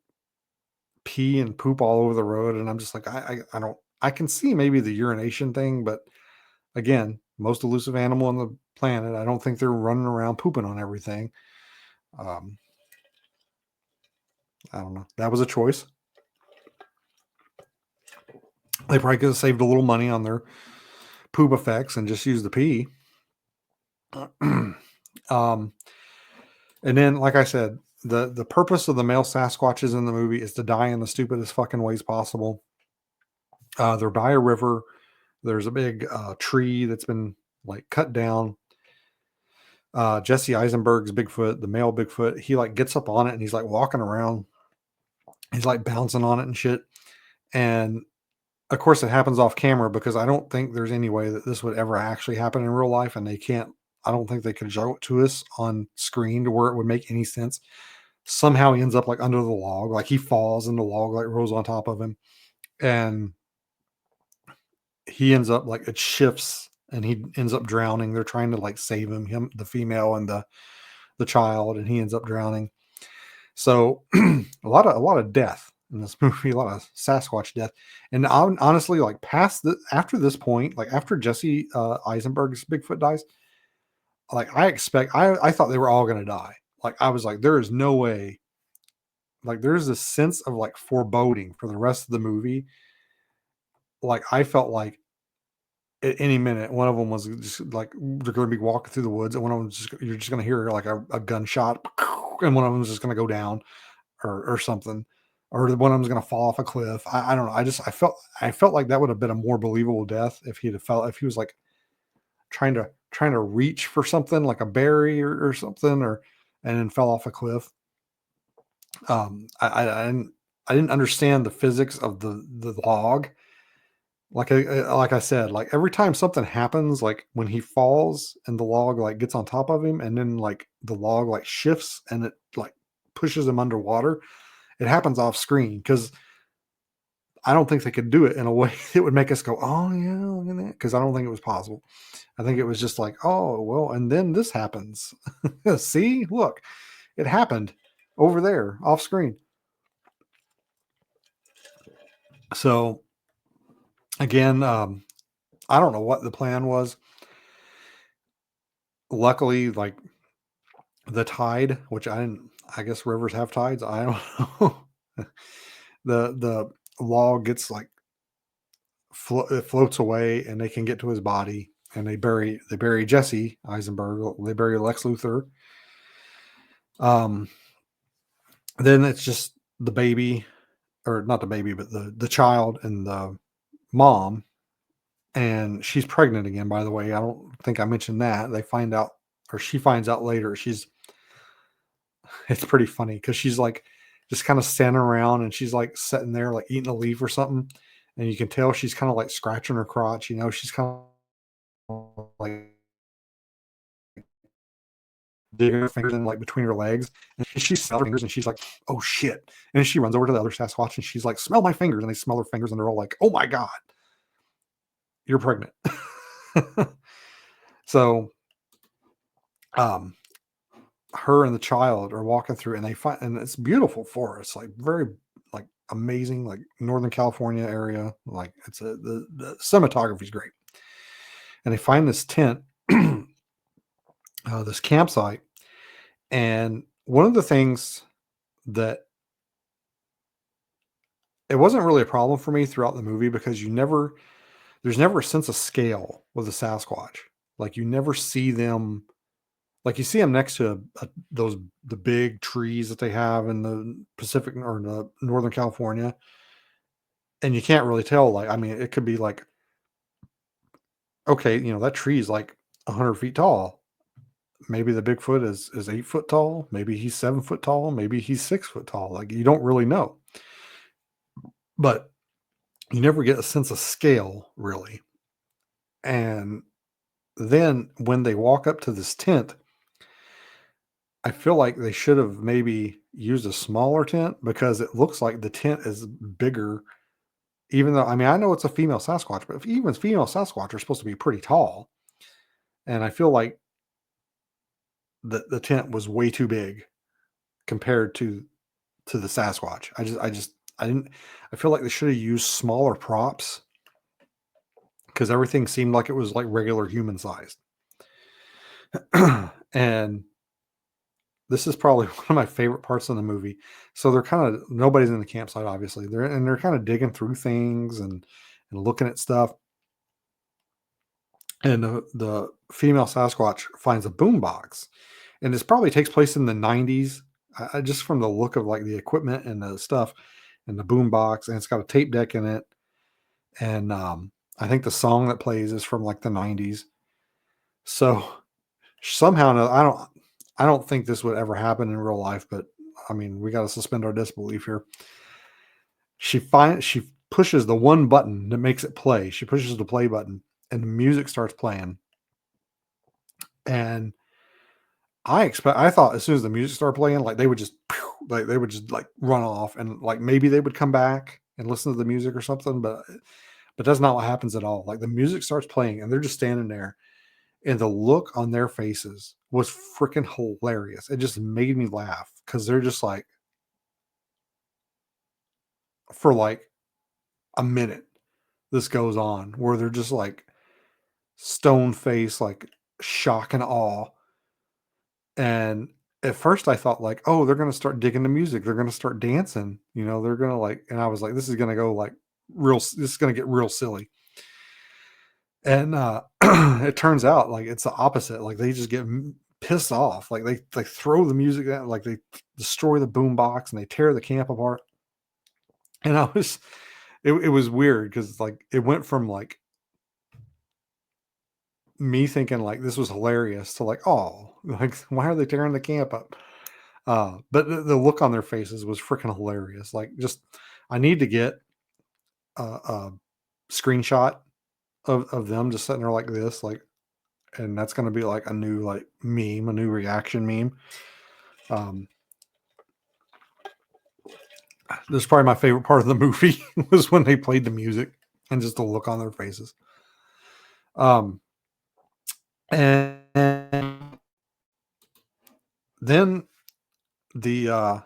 pee and poop all over the road, and I'm just like, I don't. I can see maybe the urination thing, but again, most elusive animal on the planet. I don't think they're running around pooping on everything. Um, I don't know. That was a choice. They probably could have saved a little money on their poop effects and just used the pee. um, and then, like I said, the purpose of the male Sasquatches in the movie is to die in the stupidest fucking ways possible. They're by a river. There's a big tree that's been like cut down. Jesse Eisenberg's Bigfoot, the male Bigfoot, he like gets up on it and he's like walking around. He's like bouncing on it and shit. And of course, it happens off camera because I don't think there's any way that this would ever actually happen in real life, and they can't. I don't think they could show it to us on screen to where it would make any sense. Somehow he ends up like under the log, like he falls and the log like rolls on top of him, and he ends up like it shifts and he ends up drowning. They're trying to like save the female and the child, and he ends up drowning. So a lot of death in this movie, a lot of Sasquatch death. And honestly, like past the after this point, like after Jesse Eisenberg's Bigfoot dies, like I thought they were all gonna die. Like I was like, there is no way. Like there's this sense of like foreboding for the rest of the movie. Like I felt like at any minute, one of them was just like they're going to be walking through the woods, and one of them just you're just going to hear like a gunshot, and one of them is just going to go down or something, or one of them's going to fall off a cliff. I don't know. I felt like that would have been a more believable death if he'd have felt if he was like trying to reach for something like a berry or something, or and then fell off a cliff. I didn't understand the physics of the log. Like I said, like every time something happens, like when he falls and the log like gets on top of him, and then like the log like shifts and it like pushes him underwater, it happens off screen because I don't think they could do it in a way that would make us go, oh yeah, look at that. Because I don't think it was possible. I think it was just like, oh well, and then this happens. See, look, it happened over there off screen. So again, I don't know what the plan was. Luckily, like the tide, which I guess rivers have tides. I don't know. The log gets like it floats away, and they can get to his body, and they bury Jesse Eisenberg. They bury Lex Luthor. Um, then it's just the baby, or not the baby, but the child and the mom, and she's pregnant again. By the way, I don't think I mentioned that. They find out, or she finds out later. It's pretty funny because she's like just kind of standing around, and she's like sitting there like eating a leaf or something, and you can tell she's kind of like scratching her crotch. She's kind of like digging her fingers in like between her legs, and she smells her fingers, and she's like, "Oh shit!" And then she runs over to the other Sasquatch, and she's like, "Smell my fingers!" And they smell her fingers, and they're all like, "Oh my god, you're pregnant." So, um, her and the child are walking through, and they find, and it's beautiful forest, like very like amazing, like Northern California area. Like the cinematography is great, and they find this tent, this campsite, and one of the things that it wasn't really a problem for me throughout the movie because there's never a sense of scale with the Sasquatch. Like you never see them. Like you see them next to the big trees that they have in the Pacific or the Northern California, and you can't really tell. Like I mean, it could be like okay, that tree is like 100 feet tall. Maybe the Bigfoot is 8 foot tall. Maybe he's 7 foot tall. Maybe he's 6 foot tall. Like you don't really know, but you never get a sense of scale really. And then when they walk up to this tent, I feel like they should have maybe used a smaller tent because it looks like the tent is bigger. Even though, I mean, I know it's a female Sasquatch, but even female Sasquatch are supposed to be pretty tall. And I feel like the tent was way too big compared to the Sasquatch. I didn't. I feel like they should have used smaller props because everything seemed like it was like regular human sized. And this is probably one of my favorite parts of the movie. So they're kind of nobody's in the campsite, obviously. They're kind of digging through things and looking at stuff. And the female Sasquatch finds a boom box, and this probably takes place in the 90s. Just from the look of like the equipment and the stuff, and the boom box, and it's got a tape deck in it. And I think the song that plays is from like the 90s. So somehow, I don't think this would ever happen in real life, but I mean, we got to suspend our disbelief here. She pushes the one button that makes it play. She pushes the play button, and the music starts playing. And I thought as soon as the music started playing, like they would just like they would just like run off, and like maybe they would come back and listen to the music or something, but that's not what happens at all. Like the music starts playing, and they're just standing there, and the look on their faces was freaking hilarious. It just made me laugh because they're just like, for like a minute, this goes on where they're just like stone face, like shock and awe. And at first I thought like, oh, they're gonna start digging the music, they're gonna start dancing, they're gonna like, and I was like, this is gonna go like this is gonna get real silly. And it turns out like it's the opposite. Like they just get pissed off. Like they throw the music out, like they destroy the boom box and they tear the camp apart. And it was weird because like it went from like me thinking like this was hilarious to like, oh, like why are they tearing the camp up? But the look on their faces was freaking hilarious. Like just I need to get a screenshot of them just sitting there like this, like, and that's going to be like a new like meme, a new reaction meme. Um, this is probably my favorite part of the movie was when they played the music and just the look on their faces. Um, and then the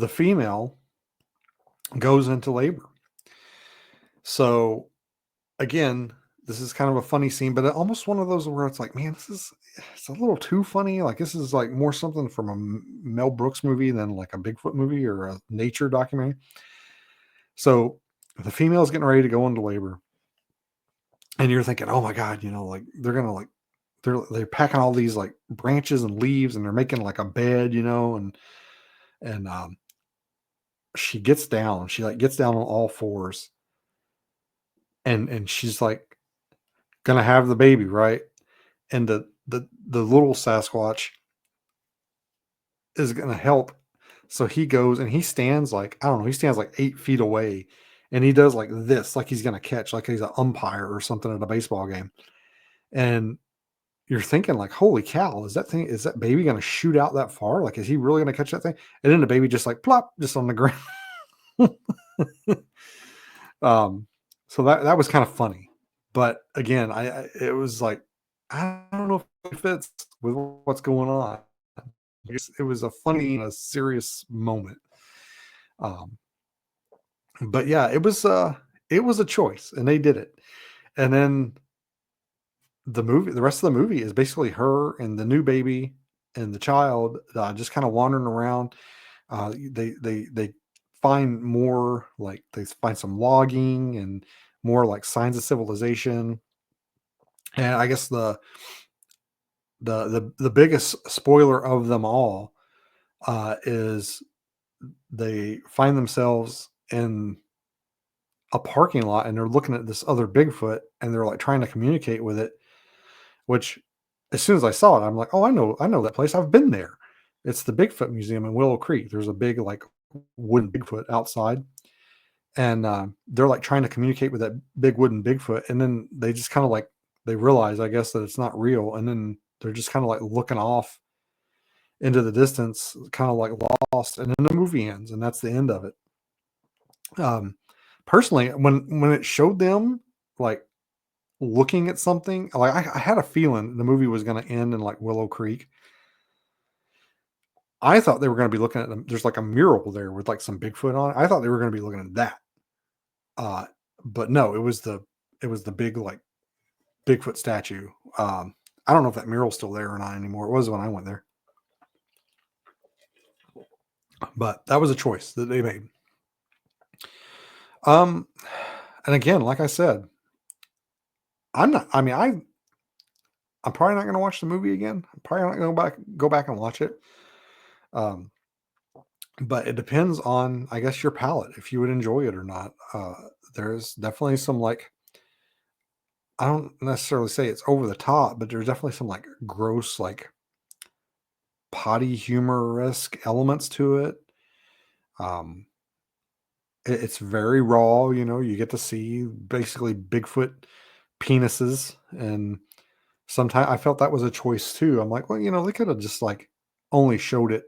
female goes into labor. So again, this is kind of a funny scene, but almost one of those where it's like, man, it's a little too funny. Like this is like more something from a Mel Brooks movie than like a Bigfoot movie or a nature documentary. So the female's getting ready to go into labor, and you're thinking, oh my god, like they're gonna like they're packing all these like branches and leaves, and they're making like a bed, and she gets down, she like gets down on all fours, and she's like gonna have the baby, right? And the little Sasquatch is gonna help. So he goes and he stands like, I don't know, he stands like 8 feet away, and he does like this, like he's gonna catch, like he's an umpire or something at a baseball game. And you're thinking like, holy cow, is that baby gonna shoot out that far? Like, is he really gonna catch that thing? And then the baby just like plop, just on the ground. um, so that was kind of funny. But again, it was like, I don't know if it fits with what's going on. It was a funny, a serious moment. Um, but yeah, it was a choice, and they did it. And then the rest of the movie is basically her and the new baby and the child just kind of wandering around. They find more, like they find some logging and more like signs of civilization. And I guess the biggest spoiler of them all is they find themselves in a parking lot and they're looking at this other Bigfoot and they're like trying to communicate with it, which as soon as I saw it, I'm like, oh, I know that place. I've been there. It's the Bigfoot Museum in Willow Creek. There's a big like wooden Bigfoot outside. And they're like trying to communicate with that big wooden Bigfoot. And then they just kind of like they realize, I guess, that it's not real. And then they're just kind of like looking off into the distance, kind of like lost. And then the movie ends, and that's the end of it. Um, Personally, when it showed them like looking at something, like I had a feeling the movie was going to end in like Willow Creek. I thought they were going to be looking at them. There's like a mural there with like some Bigfoot on it. I thought they were going to be looking at that. Uh, but no, it was the big like Bigfoot statue. I don't know if that mural's still there or not anymore. It was when I went there, but that was a choice that they made. Um, and again, like I said, I'm not. I mean, I'm probably not going to watch the movie again. I'm probably not going to go back and watch it. Um, but it depends on, I guess, your palate if you would enjoy it or not. There's definitely some like I don't necessarily say it's over the top, but there's definitely some like gross, like potty humor-esque elements to it. Um, it's very raw, you know, you get to see basically Bigfoot penises. And sometimes I felt that was a choice too. I'm like, well, you know, they could have just like only showed it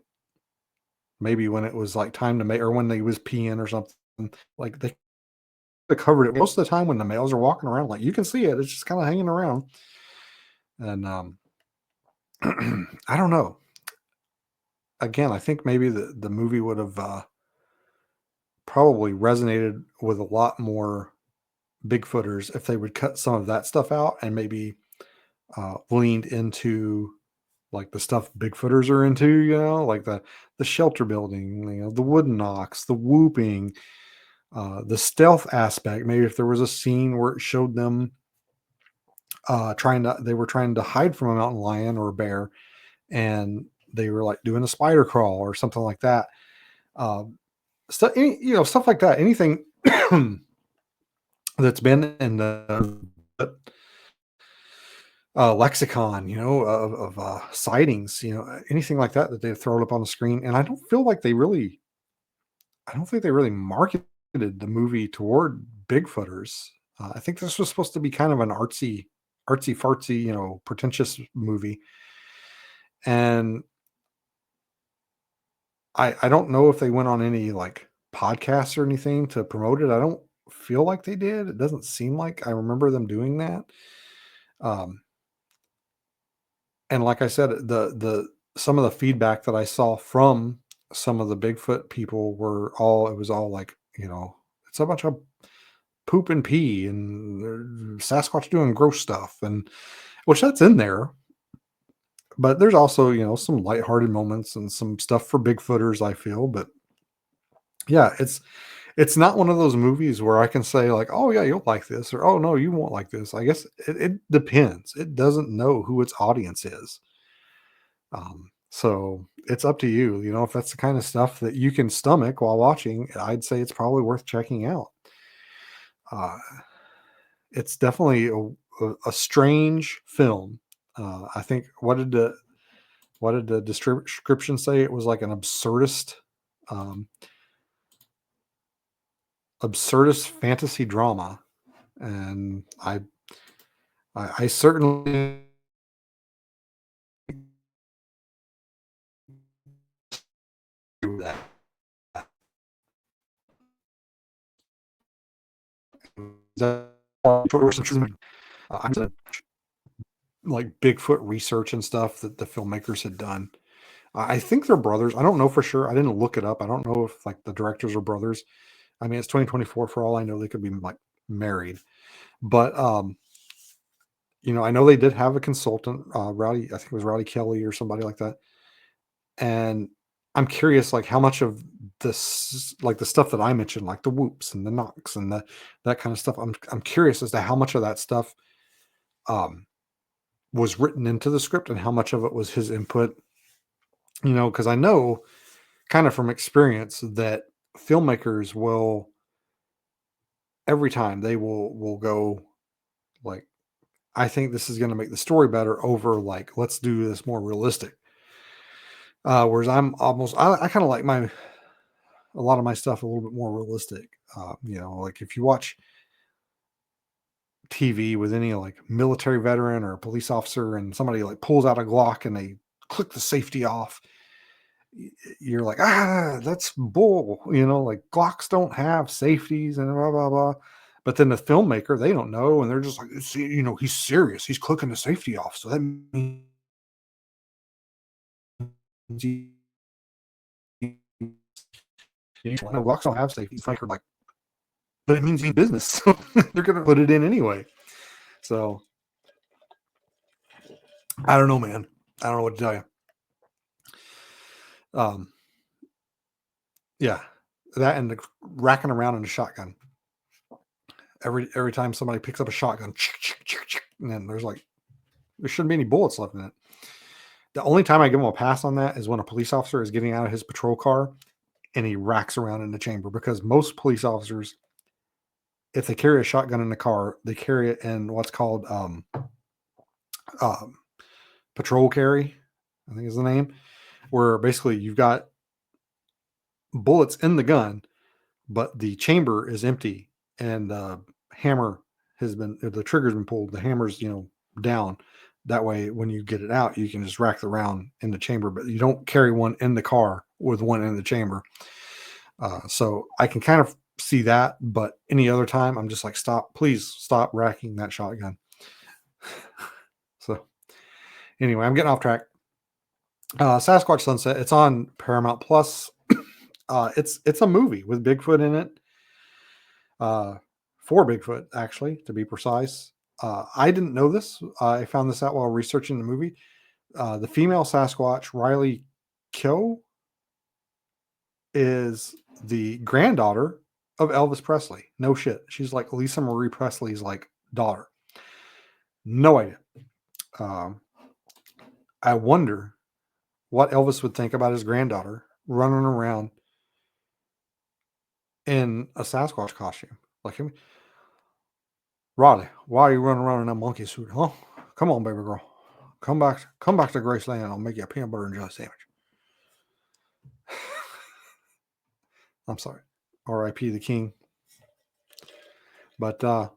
maybe when it was like time to make or when they was peeing or something. Like they covered it most of the time when the males are walking around, like you can see it, it's just kind of hanging around. And I don't know. Again, I think maybe the movie would have probably resonated with a lot more Bigfooters if they would cut some of that stuff out and maybe leaned into like the stuff Bigfooters are into, you know, like the shelter building, you know, the wooden knocks, the whooping, the stealth aspect. Maybe if there was a scene where it showed them they were trying to hide from a mountain lion or a bear, and they were like doing a spider crawl or something like that. Stuff, you know, stuff like that. Anything that's been in the lexicon, you know, of sightings, you know, anything like that that they've thrown up on the screen. And I don't feel like I don't think they really marketed the movie toward Bigfooters. I think this was supposed to be kind of an artsy fartsy, you know, pretentious movie. And I don't know if they went on any like podcasts or anything to promote it. I don't feel like they did. It doesn't seem like I remember them doing that. Um, and like I said, the some of the feedback that I saw from some of the Bigfoot people were all it was all like, you know, it's a bunch of poop and pee and Sasquatch doing gross stuff, and which that's in there. But there's also, you know, some lighthearted moments and some stuff for Bigfooters, I feel. But yeah, it's not one of those movies where I can say like, "Oh yeah, you'll like this," or "Oh no, you won't like this." I guess it depends. It doesn't know who its audience is. So it's up to you. You know, if that's the kind of stuff that you can stomach while watching, I'd say it's probably worth checking out. Uh, it's definitely a strange film. I think what did the description say? It was like an um, absurdist fantasy drama, and I certainly agree with that. I'm like Bigfoot research and stuff that the filmmakers had done. I think they're brothers. I don't know for sure. I didn't look it up. I don't know if like the directors are brothers. I mean, it's 2024 for all I know. They could be like married, but you know, I know they did have a consultant, Rowdy. I think it was Rowdy Kelly or somebody like that. And I'm curious, like how much of this, like the stuff that I mentioned, like the whoops and the knocks and that kind of stuff. I'm curious as to how much of that stuff um, was written into the script and how much of it was his input. You know, because I know kind of from experience that filmmakers will every time they will go like, I think this is going to make the story better over like, let's do this more realistic. Whereas I kind of like a lot of my stuff a little bit more realistic. Like if you watch TV with any like military veteran or a police officer and somebody like pulls out a Glock and they click the safety off, you're like, that's bull. Like Glocks don't have safeties and blah, blah, blah. But then the filmmaker, they don't know. And they're just like, see, he's serious. He's clicking the safety off. So that means he, no, Glocks don't have safeties. Like, but it means he business. So they're going to put it in anyway. So I don't know, man. I don't know what to tell you. Yeah, that and the racking around in a shotgun. Every time somebody picks up a shotgun, and then there shouldn't be any bullets left in it. The only time I give him a pass on that is when a police officer is getting out of his patrol car and he racks around in the chamber, because most police officers, if they carry a shotgun in the car, they carry it in what's called patrol carry, I think is the name, where basically you've got bullets in the gun, but the chamber is empty and the trigger's been pulled, the hammer's, down. That way, when you get it out, you can just rack the round in the chamber, but you don't carry one in the car with one in the chamber. So I can kind of see that, but any other time, I'm just like, please stop racking that shotgun. So anyway, I'm getting off track. Sasquatch Sunset, it's on Paramount Plus. It's a movie with Bigfoot in it. For Bigfoot, actually, to be precise. I didn't know this. I found this out while researching the movie. The female Sasquatch, Riley Keough, is the granddaughter of Elvis Presley. No shit. She's like Lisa Marie Presley's like daughter. No idea. I wonder what Elvis would think about his granddaughter running around in a Sasquatch costume. Like him. Riley, why are you running around in that monkey suit, huh? Come on, baby girl. Come back to Graceland. I'll make you a peanut butter and jelly sandwich. I'm sorry. R.I.P. the king. But I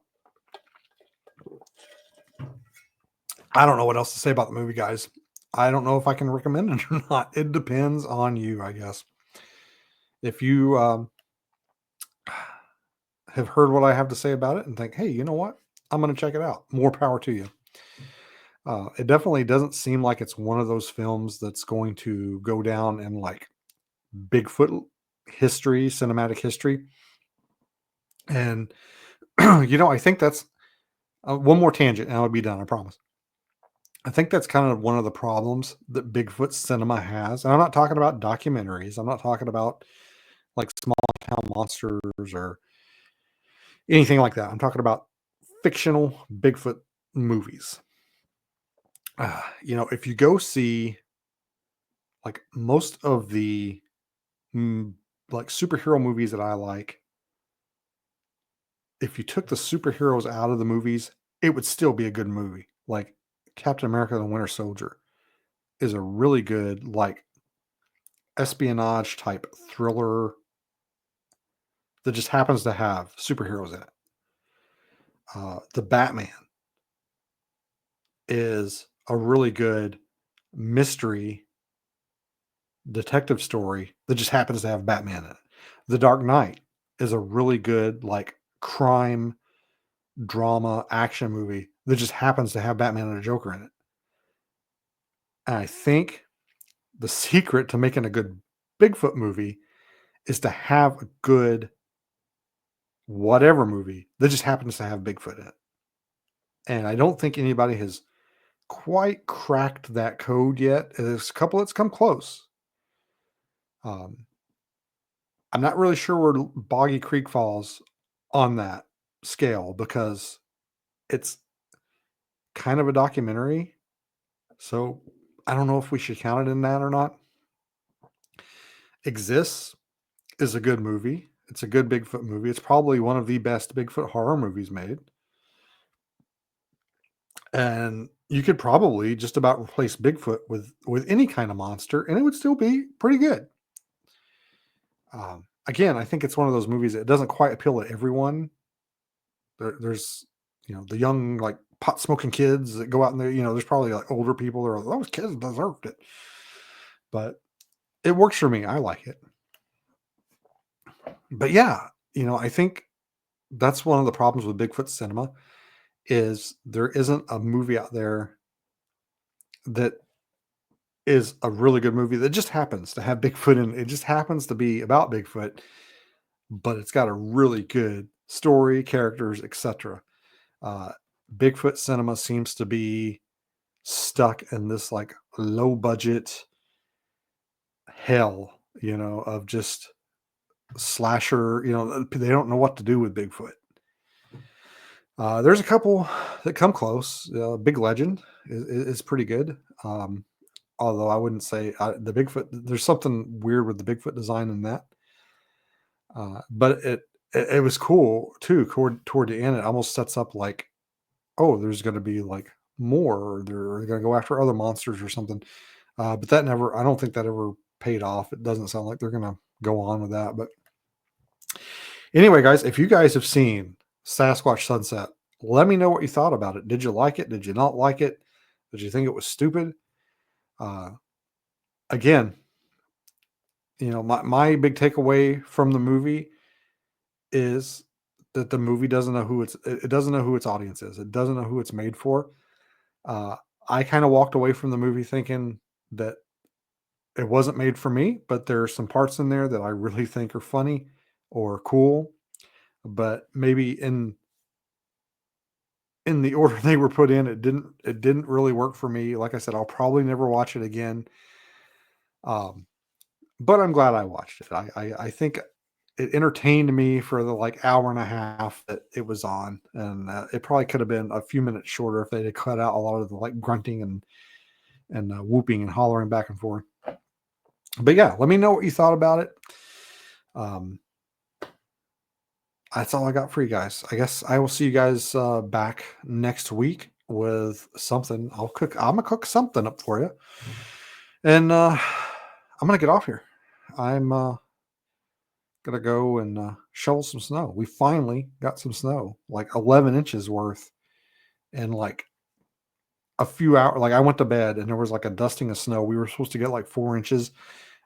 don't know what else to say about the movie, guys. I don't know if I can recommend it or not. It depends on you, I guess. If you have heard what I have to say about it and think, hey, you know what? I'm going to check it out. More power to you. It definitely doesn't seem like it's one of those films that's going to go down in like Bigfoot history, cinematic history. And, I think that's one more tangent and I'll be done, I promise. I think that's kind of one of the problems that Bigfoot cinema has. And I'm not talking about documentaries. I'm not talking about like small town monsters or anything like that. I'm talking about fictional Bigfoot movies. If you go see like most of the like superhero movies that I like, if you took the superheroes out of the movies, it would still be a good movie. Like Captain America: The Winter Soldier is a really good like espionage type thriller that just happens to have superheroes in it. The Batman is a really good mystery detective story that just happens to have Batman in it. The Dark Knight is a really good like crime drama action movie that just happens to have Batman and a Joker in it. And I think the secret to making a good Bigfoot movie is to have a good whatever movie that just happens to have Bigfoot in it. And I don't think anybody has quite cracked that code yet. There's a couple that's come close. I'm not really sure where Boggy Creek falls on that scale because it's kind of a documentary. So I don't know if we should count it in that or not. Exists is a good movie. It's a good Bigfoot movie. It's probably one of the best Bigfoot horror movies made. And you could probably just about replace Bigfoot with any kind of monster, and it would still be pretty good. Again, I think it's one of those movies that doesn't quite appeal to everyone. There's, the young, like, pot smoking kids that go out and there. There's probably like older people that are like, those kids deserved it, but it works for me. I like it. But yeah, I think that's one of the problems with Bigfoot cinema is there isn't a movie out there that is a really good movie that just happens to have Bigfoot in it. It just happens to be about Bigfoot, but it's got a really good story, characters, etc. Uh, Bigfoot cinema seems to be stuck in this like low budget hell, of just slasher. They don't know what to do with Bigfoot. There's a couple that come close. Big Legend is pretty good. Although I wouldn't say the Bigfoot. There's something weird with the Bigfoot design in that. But it was cool too. Toward the end, it almost sets up like, oh, there's going to be like more, or they're going to go after other monsters or something. But that never. I don't think that ever paid off. It doesn't sound like they're going to go on with that. But anyway, guys, if you guys have seen Sasquatch Sunset, let me know what you thought about it. Did you like it? Did you not like it? Did you think it was stupid? Uh, Again, my big takeaway from the movie is that the movie doesn't know who it doesn't know who its audience is. It doesn't know who it's made for. Uh, I kind of walked away from the movie thinking that it wasn't made for me, but there are some parts in there that I really think are funny or cool. But maybe in the order they were put in, it didn't really work for me. Like I said, I'll probably never watch it again. Um, but I'm glad I watched it. I think it entertained me for the like hour and a half that it was on, and it probably could have been a few minutes shorter if they had cut out a lot of the like grunting and whooping and hollering back and forth. But yeah, let me know what you thought about it. Um, that's all I got for you guys. I guess I will see you guys back next week with something. I'm gonna cook something up for you, and I'm gonna get off here. I'm gonna go and shovel some snow. We finally got some snow, like 11 inches worth, in like a few hours. Like I went to bed and there was like a dusting of snow. We were supposed to get like 4 inches.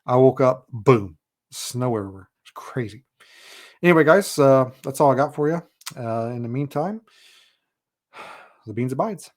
I woke up, boom, snow everywhere. It's crazy. Anyway, guys, that's all I got for you. In the meantime, the beans abides.